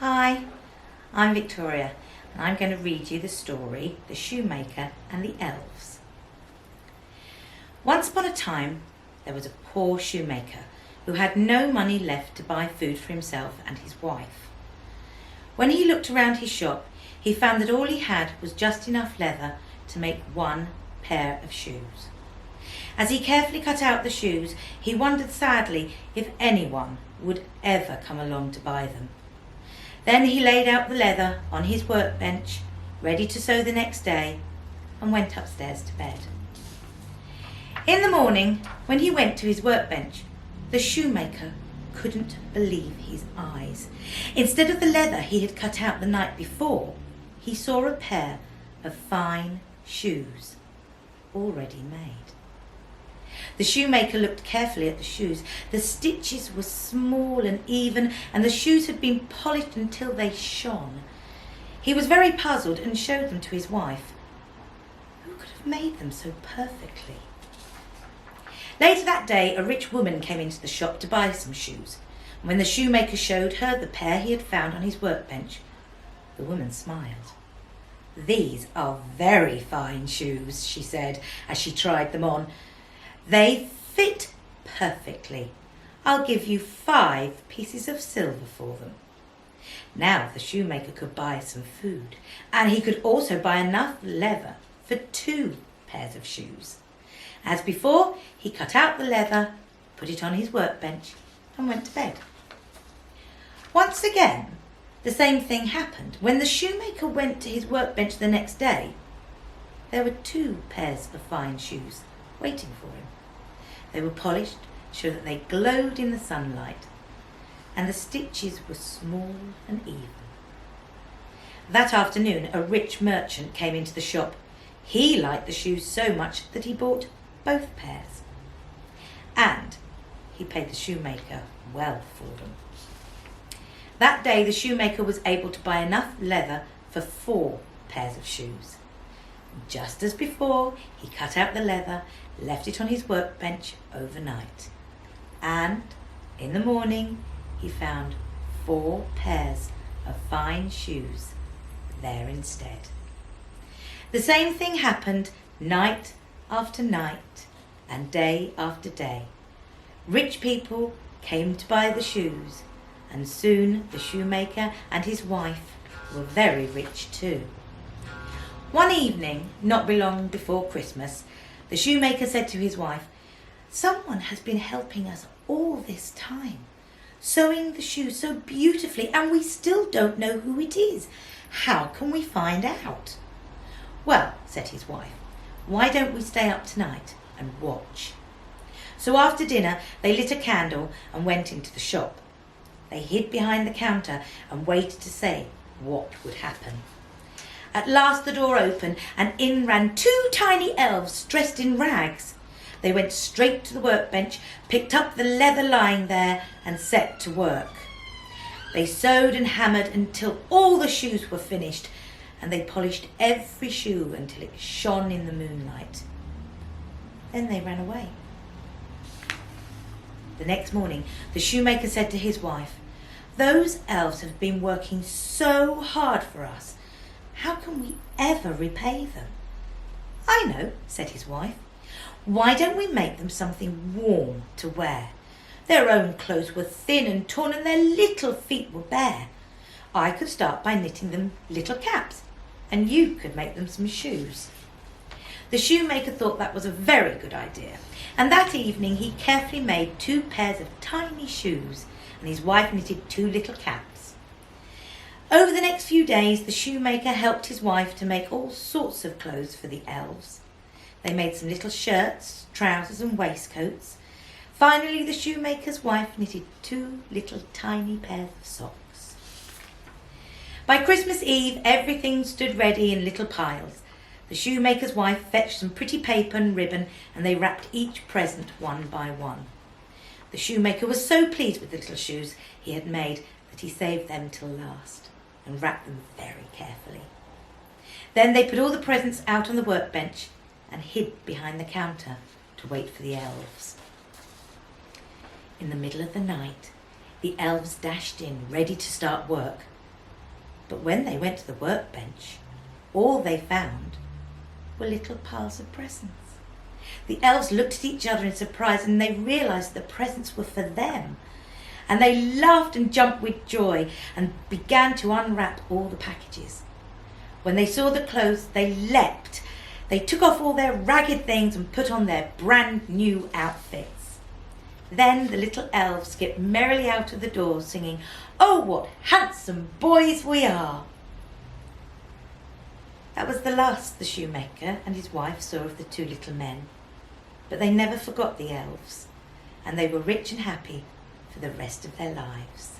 Hi, I'm Victoria and I'm going to read you the story, The Shoemaker and the Elves. Once upon a time there was a poor shoemaker who had no money left to buy food for himself and his wife. When he looked around his shop, he found that all he had was just enough leather to make one pair of shoes. As he carefully cut out the shoes, he wondered sadly if anyone would ever come along to buy them. Then he laid out the leather on his workbench, ready to sew the next day, and went upstairs to bed. In the morning, when he went to his workbench, the shoemaker couldn't believe his eyes. Instead of the leather he had cut out the night before, he saw a pair of fine shoes already made. The shoemaker looked carefully at the shoes. The stitches were small and even, and the shoes had been polished until they shone. He was very puzzled and showed them to his wife. Who could have made them so perfectly? Later that day, a rich woman came into the shop to buy some shoes. When the shoemaker showed her the pair he had found on his workbench, the woman smiled. "These are very fine shoes," she said as she tried them on. "They fit perfectly. I'll give you 5 pieces of silver for them." Now the shoemaker could buy some food, and he could also buy enough leather for 2 pairs of shoes. As before, he cut out the leather, put it on his workbench, and went to bed. Once again, the same thing happened. When the shoemaker went to his workbench the next day, there were 2 pairs of fine shoes waiting for him. They were polished so that they glowed in the sunlight, and the stitches were small and even. That afternoon, a rich merchant came into the shop. He liked the shoes so much that he bought both pairs, and he paid the shoemaker well for them. That day the shoemaker was able to buy enough leather for 4 pairs of shoes. Just as before, he cut out the leather, left it on his workbench overnight, and in the morning he found 4 pairs of fine shoes there instead. The same thing happened night after night and day after day. Rich people came to buy the shoes, and soon the shoemaker and his wife were very rich too. One evening, not long before Christmas, the shoemaker said to his wife, "Someone has been helping us all this time, sewing the shoes so beautifully, and we still don't know who it is. How can we find out?" "Well," said his wife, "why don't we stay up tonight and watch?" So after dinner, they lit a candle and went into the shop. They hid behind the counter and waited to see what would happen. At last the door opened, and in ran 2 tiny elves dressed in rags. They went straight to the workbench, picked up the leather lying there, and set to work. They sewed and hammered until all the shoes were finished, and they polished every shoe until it shone in the moonlight. Then they ran away. The next morning, the shoemaker said to his wife, "Those elves have been working so hard for us. How can we ever repay them?" "I know," said his wife. "Why don't we make them something warm to wear? Their own clothes were thin and torn, and their little feet were bare. I could start by knitting them little caps, and you could make them some shoes." The shoemaker thought that was a very good idea, and that evening he carefully made 2 pairs of tiny shoes, and his wife knitted 2 little caps. Over the next few days, the shoemaker helped his wife to make all sorts of clothes for the elves. They made some little shirts, trousers and waistcoats. Finally, the shoemaker's wife knitted 2 little tiny pairs of socks. By Christmas Eve, everything stood ready in little piles. The shoemaker's wife fetched some pretty paper and ribbon, and they wrapped each present one by one. The shoemaker was so pleased with the little shoes he had made that he saved them till last and wrapped them very carefully. Then they put all the presents out on the workbench and hid behind the counter to wait for the elves. In the middle of the night, the elves dashed in, ready to start work. But when they went to the workbench, all they found were little piles of presents. The elves looked at each other in surprise, and they realised the presents were for them. And they laughed and jumped with joy and began to unwrap all the packages. When they saw the clothes, they leapt. They took off all their ragged things and put on their brand new outfits. Then the little elves skipped merrily out of the door, singing, "Oh, what handsome boys we are!" That was the last the shoemaker and his wife saw of the two little men. But they never forgot the elves, and they were rich and happy for the rest of their lives.